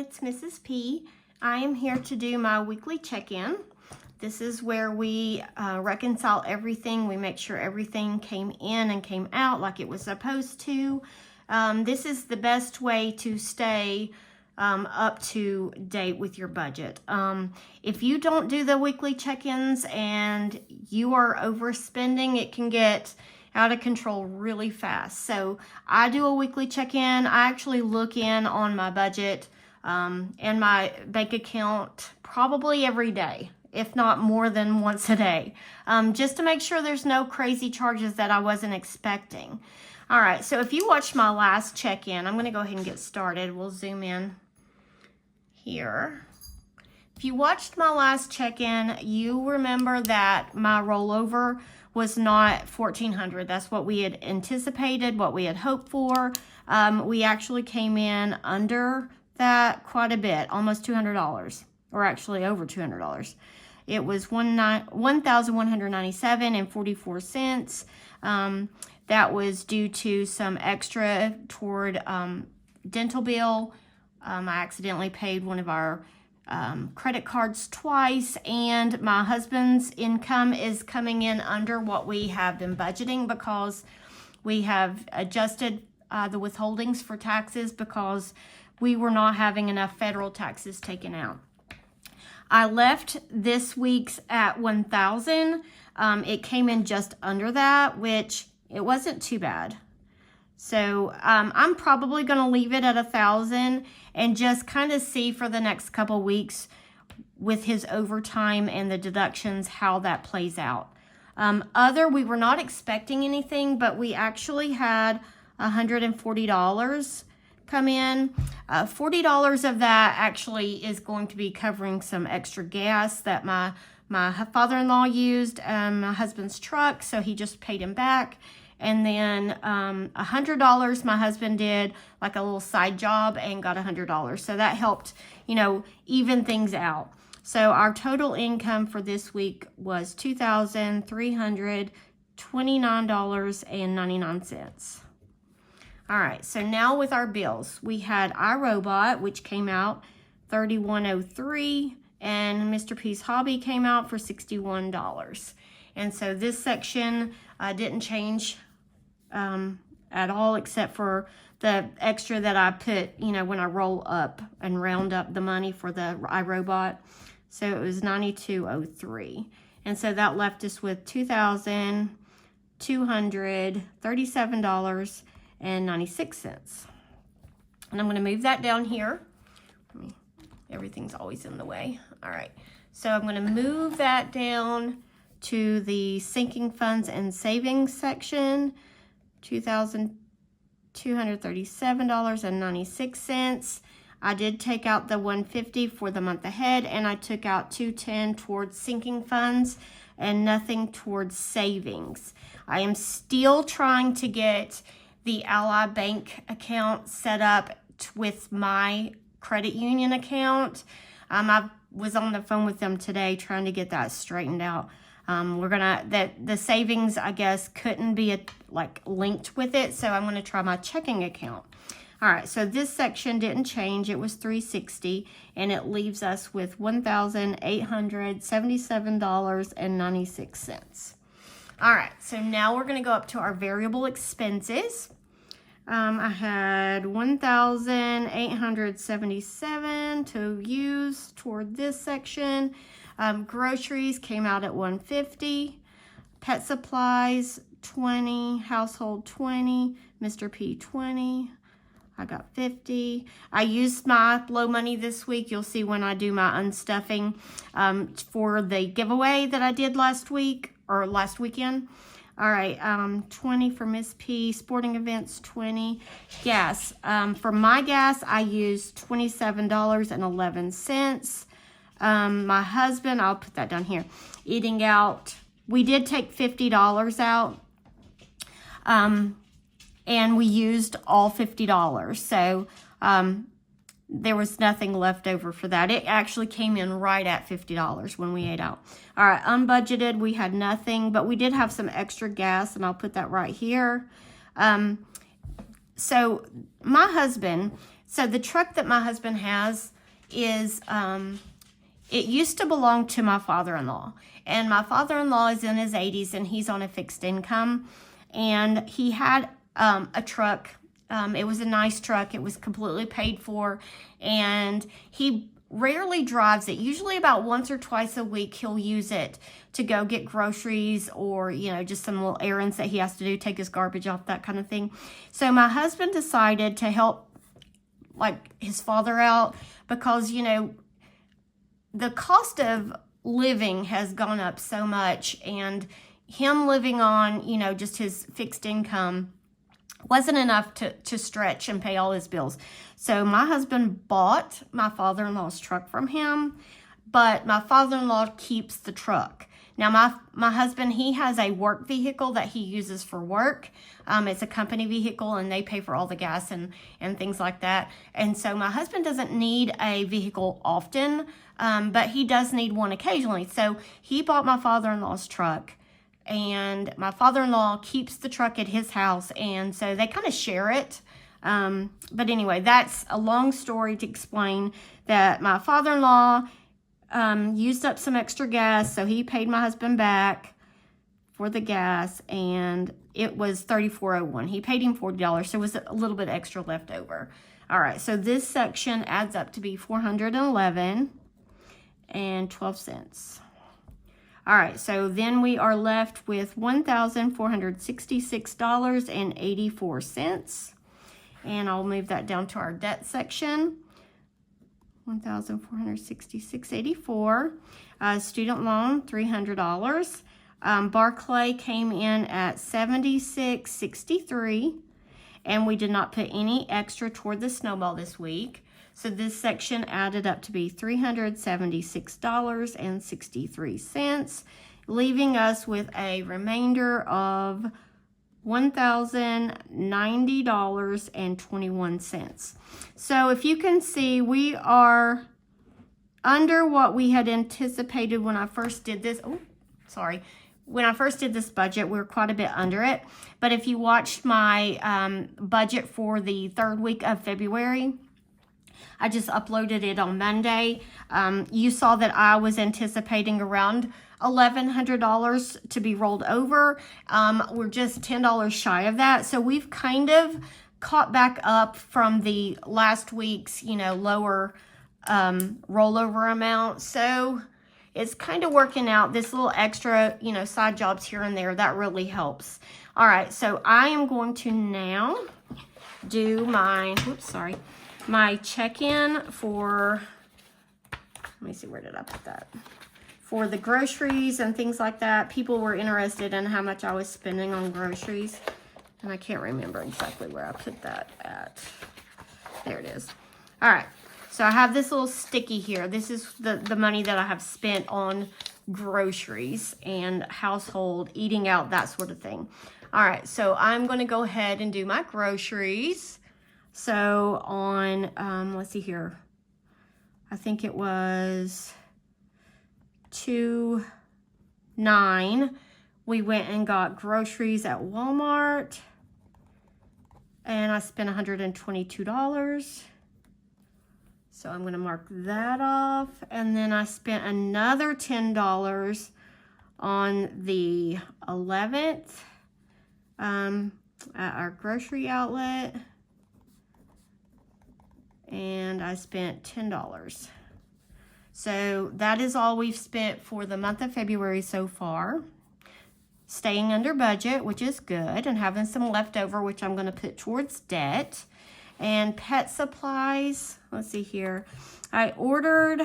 it's Mrs. P. I am here to do my weekly check-in. This is where we reconcile everything. We make sure everything came in and came out like it was supposed to. This is the best way to stay up to date with your budget. If you don't do the weekly check-ins and you are overspending, it can get out of control really fast. So I do a weekly check-in. I actually look in on my budget and my bank account probably every day, if not more than once a day, just to make sure there's no crazy charges that I wasn't expecting. All right, so if you watched my last check-in, I'm gonna go ahead and get started. We'll zoom in here. If you watched my last check-in, you remember that my rollover was not $1,400. That's what we had anticipated, what we had hoped for. We actually came in under that quite a bit, almost $200, or actually over $200. It was $1,197.44. That was due to some extra toward dental bill. I accidentally paid one of our credit cards twice, and my husband's income is coming in under what we have been budgeting because we have adjusted the withholdings for taxes because we were not having enough federal taxes taken out. I left this week's at $1,000. It came in just under that, which it wasn't too bad. So I'm probably going to leave it at $1,000 and just kind of see for the next couple weeks with his overtime and the deductions how that plays out. We were not expecting anything, but we actually had $140 come in. $40 of that actually is going to be covering some extra gas that my father-in-law used my husband's truck, so he just paid him back. And then $100 my husband did like a little side job and got $100. So that helped, even things out. So our total income for this week was $2,329.99. All right, so now with our bills, we had iRobot, which came out $31.03, and Mr. P's Hobby came out for $61. And so this section didn't change at all, except for the extra that I put, when I roll up and round up the money for the iRobot. So it was $92.03. And so that left us with $2,237.96. And I'm going to move that down here. Everything's always in the way. All right. So I'm going to move that down to the sinking funds and savings section, $2,237.96. I did take out the $150 for the month ahead, and I took out $210 towards sinking funds and nothing towards savings. I am still trying to get the Ally Bank account set up with my credit union account. I was on the phone with them today trying to get that straightened out. The savings, I guess, couldn't be linked with it, so I'm gonna try my checking account. All right, so this section didn't change. It was $360, and it leaves us with $1,877.96. All right, so now we're gonna go up to our variable expenses. I had $1,877 to use toward this section. Groceries came out at $150. Pet supplies, $20. Household, $20. Mr. P, $20. I got $50. I used my low money this week. You'll see when I do my unstuffing for the giveaway that I did last week or last weekend. All right, $20 for Miss P. Sporting events, $20. Gas. For my gas, I used $27.11. My husband, I'll put that down here, eating out, we did take $50 out, and we used all $50. So there was nothing left over for that. It actually came in right at $50 when we ate out. All right, unbudgeted, we had nothing, but we did have some extra gas, and I'll put that right here. So my husband, so the truck that my husband has, is, it used to belong to my father-in-law. And my father-in-law is in his 80s and he's on a fixed income. And he had a truck. It was a nice truck. It was completely paid for. And he rarely drives it. Usually about once or twice a week, he'll use it to go get groceries or, you know, just some little errands that he has to do, take his garbage off, that kind of thing. So my husband decided to help, like, his father out because, you know, the cost of living has gone up so much, and him living on, you know, just his fixed income wasn't enough to stretch and pay all his bills. So my husband bought my father-in-law's truck from him, but my father-in-law keeps the truck. Now, my husband, he has a work vehicle that he uses for work. It's a company vehicle, and they pay for all the gas and things like that. And so my husband doesn't need a vehicle often, but he does need one occasionally. So he bought my father-in-law's truck, and my father-in-law keeps the truck at his house, and so they kind of share it. But anyway, that's a long story to explain that my father-in-law used up some extra gas, so he paid my husband back for the gas, and it was $34.01. He paid him $40, so it was a little bit extra left over. All right, so this section adds up to be $411.12. All right, so then we are left with $1,466.84. And I'll move that down to our debt section. $1,466.84. Student loan, $300. Barclay came in at $76.63. And we did not put any extra toward the snowball this week. So this section added up to be $376.63, leaving us with a remainder of $1,090.21. So if you can see, we are under what we had anticipated when I first did this. Oh, sorry. When I first did this budget, we were quite a bit under it. But if you watched my budget for the third week of February, I just uploaded it on Monday. You saw that I was anticipating around $1,100 to be rolled over. We're just $10 shy of that. So we've kind of caught back up from the last week's, you know, lower rollover amount. So it's kind of working out. This little extra, you know, side jobs here and there, that really helps. All right, so I am going to now do my, my check-in for, let me see, where did I put that? For the groceries and things like that. People were interested in how much I was spending on groceries, and I can't remember exactly where I put that at. There it is. All right, so I have this little sticky here. This is the money that I have spent on groceries and household, eating out, that sort of thing. All right, so I'm going to go ahead and do my groceries. So on, let's see here, I think it was 2/9, we went and got groceries at Walmart, and I spent $122. So I'm going to mark that off. And then I spent another $10 on the 11th at our grocery outlet. And I spent $10. So that is all we've spent for the month of February so far. Staying under budget, which is good, and having some leftover, which I'm going to put towards debt. And pet supplies, let's see here. I ordered,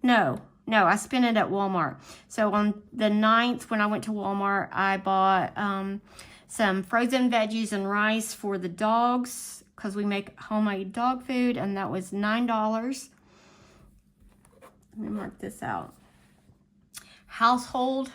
no, I spent it at Walmart. So on the 9th, when I went to Walmart, I bought some frozen veggies and rice for the dogs, because we make homemade dog food, and that was $9. Let me mark this out. Household,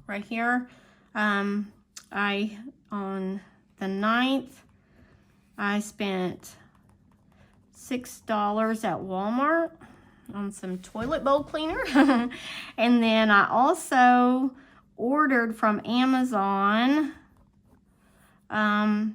right here. On the 9th, I spent $6 at Walmart on some toilet bowl cleaner. And then I also ordered from Amazon, I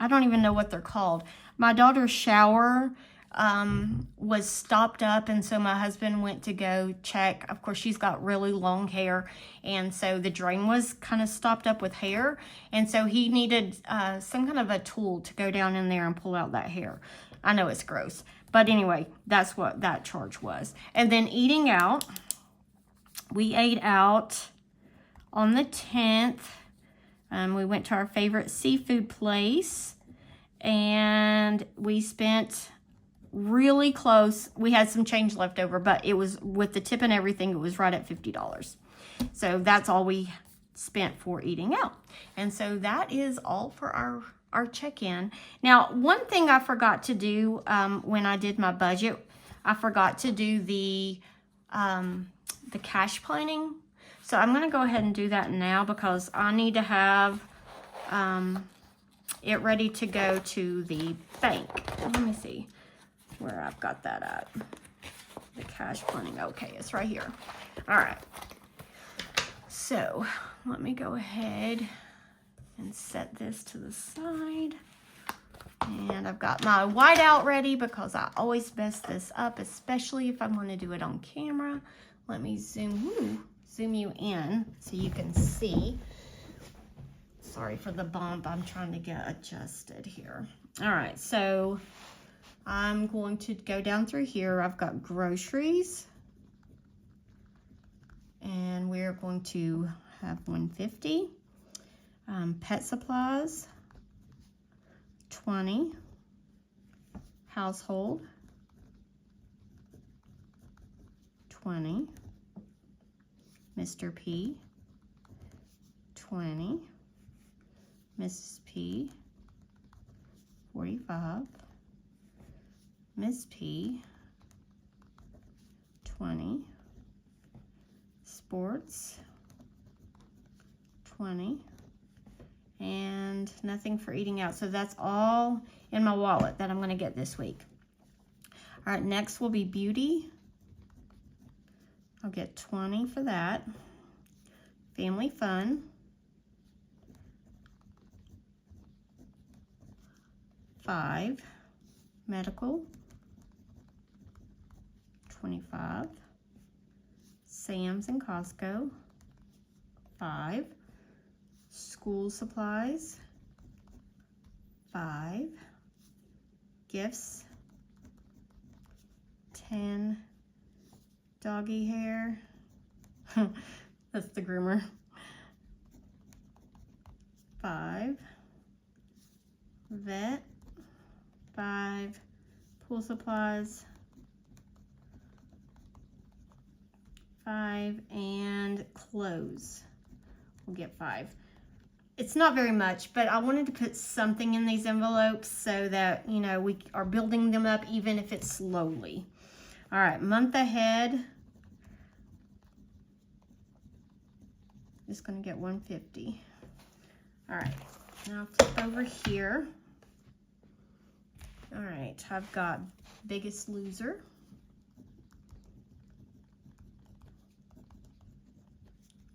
don't even know what they're called. My daughter's shower was stopped up, and so my husband went to go check. Of course, she's got really long hair, and so the drain was kind of stopped up with hair, and so he needed some kind of a tool to go down in there and pull out that hair. I know it's gross, but anyway, that's what that charge was. And then eating out, we ate out on the 10th. We went to our favorite seafood place, and we spent really close. We had some change left over, but it was, with the tip and everything, it was right at $50. So that's all we spent for eating out. And so that is all for our check-in. Now, one thing I forgot to do when I did my budget, I forgot to do the cash planning. So I'm going to go ahead and do that now, because I need to have it ready to go to the bank. Let me see where I've got that at. The cash planning. Okay, it's right here. All right. So let me go ahead and set this to the side. And I've got my whiteout ready, because I always mess this up, especially if I'm going to do it on camera. Let me zoom you in so you can see. Sorry for the bump. I'm trying to get adjusted here. All right, so I'm going to go down through here. I've got groceries, and we're going to have $150. Pet supplies, $20. Household, $20. Mr. P, $20. Mrs. P, $45. Miss P, $20. Sports, $20. And nothing for eating out. So that's all in my wallet that I'm going to get this week. All right, next will be beauty. I'll get $20 for that. Family fun, $5. Medical, $25. Sam's and Costco, $5. School supplies, $5. Gifts, $10. Doggy hair, that's the groomer, $5. Vet, $5. Pool supplies, $5. And clothes, we'll get $5. It's not very much, but I wanted to put something in these envelopes so that, you know, we are building them up, even if it's slowly. All right, month ahead, just gonna get $150. All right, now flip over here. All right, I've got Biggest Loser,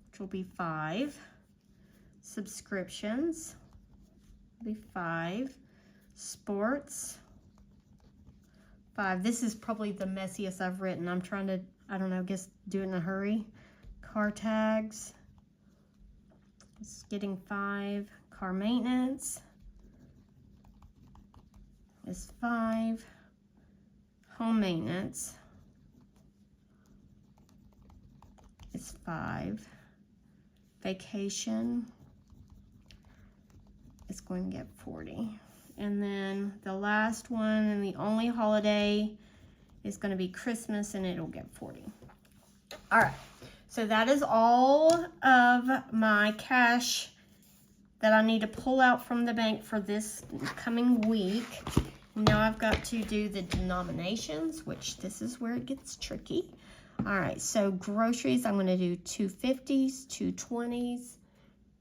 which will be $5. Subscriptions will be $5. Sports, $5. This is probably the messiest I've written. I'm trying to, I don't know, guess do it in a hurry. Car tags, it's getting $5. Car maintenance is $5. Home maintenance is $5. Vacation is going to get $40. And then the last one, and the only holiday, is going to be Christmas, and it'll get $40. All right, so that is all of my cash that I need to pull out from the bank for this coming week. Now I've got to do the denominations, which this is where it gets tricky. All right, so groceries, I'm going to do 2 50s, 2 20s,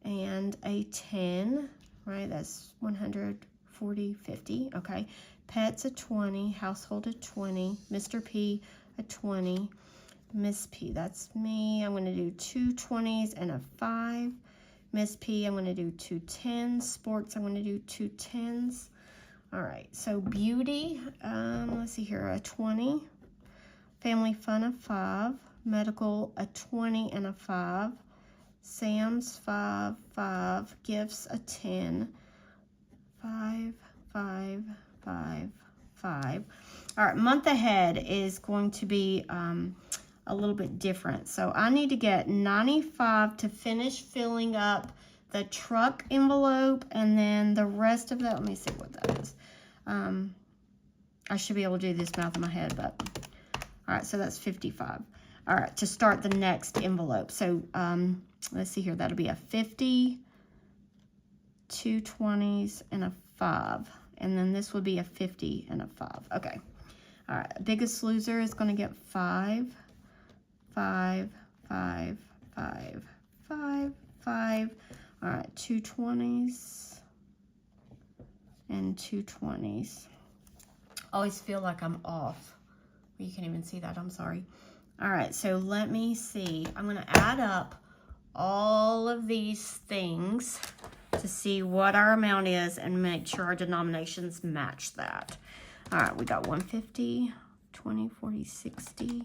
and a 10, right? That's 140, 50, okay. Pets, a 20, household, a 20, Mr. P, a 20, Miss P, that's me. I'm going to do 2 20s and a 5. Miss P, I'm going to do 2 10s. Sports, I'm going to do 2 10s. All right, so beauty, let's see here, a 20. Family fun, a 5. Medical, a 20 and a 5. Sam's, 5, 5. Gifts, a 10. 5, 5, 5, 5. All right, month ahead is going to be a little bit different. So I need to get 95 to finish filling up the truck envelope, and then the rest of that, let me see what that is. I should be able to do this math in my head, but all right, so that's 55. All right, to start the next envelope. So let's see here, that'll be a 50, 2 20s, and a 5. And then this would be a 50 and a 5. Okay. All right, biggest loser is going to get 5, 5, 5, 5, 5, 5. All right, 2 20s and 2 20s. I always feel like I'm off. You can't even see that, I'm sorry. All right, so let me see. I'm gonna add up all of these things to see what our amount is and make sure our denominations match that. All right, we got 150, 20, 40, 60,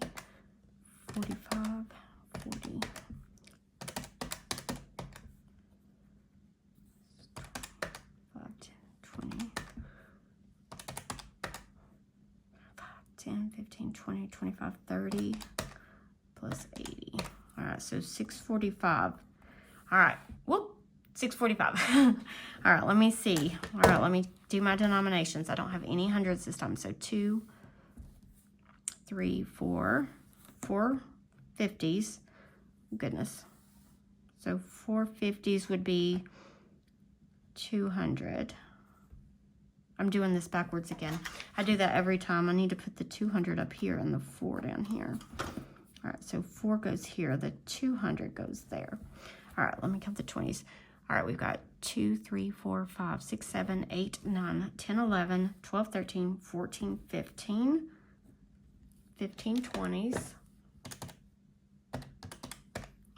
45, 40. 10, 15, 20, 25, 30, plus 80. All right, so 645. All right, whoop, 645. All right, let me see. All right, let me do my denominations. I don't have any hundreds this time. So 2, 3, 4, 4 50s. Goodness. So 4 50s would be 200. I'm doing this backwards again. I do that every time. I need to put the 200 up here and the 4 down here. All right, so 4 goes here. The 200 goes there. All right, let me count the 20s. All right, we've got 2, 3, 4, 5, 6, 7, 8, 9, 10, 11, 12, 13, 14, 15. 15 20s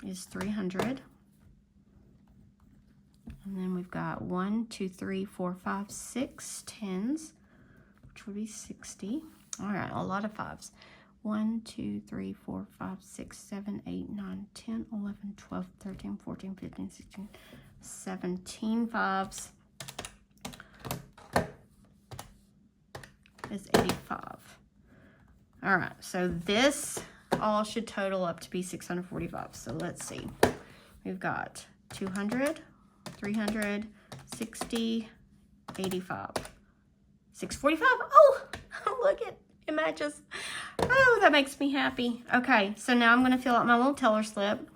is 300. And then we've got 1, 2, 3, 4, 5, 6 10s, which would be 60. All right, a lot of 5s. 1, 2, 3, 4, 5, 6, 7, 8, 9, 10, 11, 12, 13, 14, 15, 16, 17 5s is 85. All right, so this all should total up to be 645. So let's see. We've got 200, 300, 60, 85, 645. Oh, look, it matches. Oh, that makes me happy. Okay, so now I'm going to fill out my little teller slip.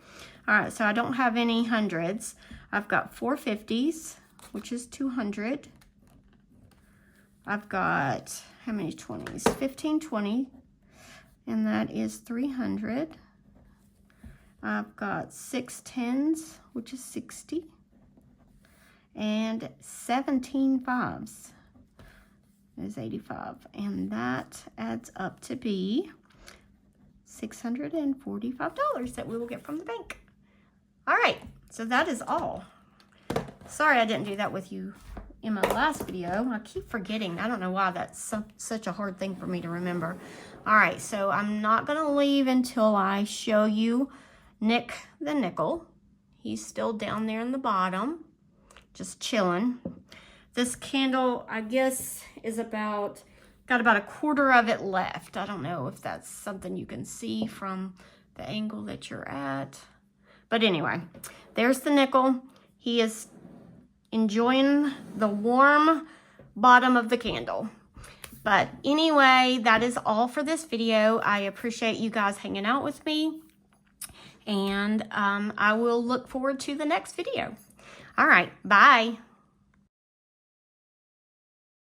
All right, so I don't have any hundreds. I've got 4 50s, which is 200. I've got, how many 20s? 15 20, and that is 300. I've got 6 10s, which is 60. And 17 5s is 85. And that adds up to be $645 that we will get from the bank. All right, so that is all. Sorry I didn't do that with you in my last video. I keep forgetting. I don't know why that's such a hard thing for me to remember. All right, so I'm not going to leave until I show you Nick the Nickel. He's still down there in the bottom, just chilling. This candle, I guess, is got about a quarter of it left. I don't know if that's something you can see from the angle that you're at. But anyway, there's the nickel. He is enjoying the warm bottom of the candle. But anyway, that is all for this video. I appreciate you guys hanging out with me. And I will look forward to the next video. All right, bye.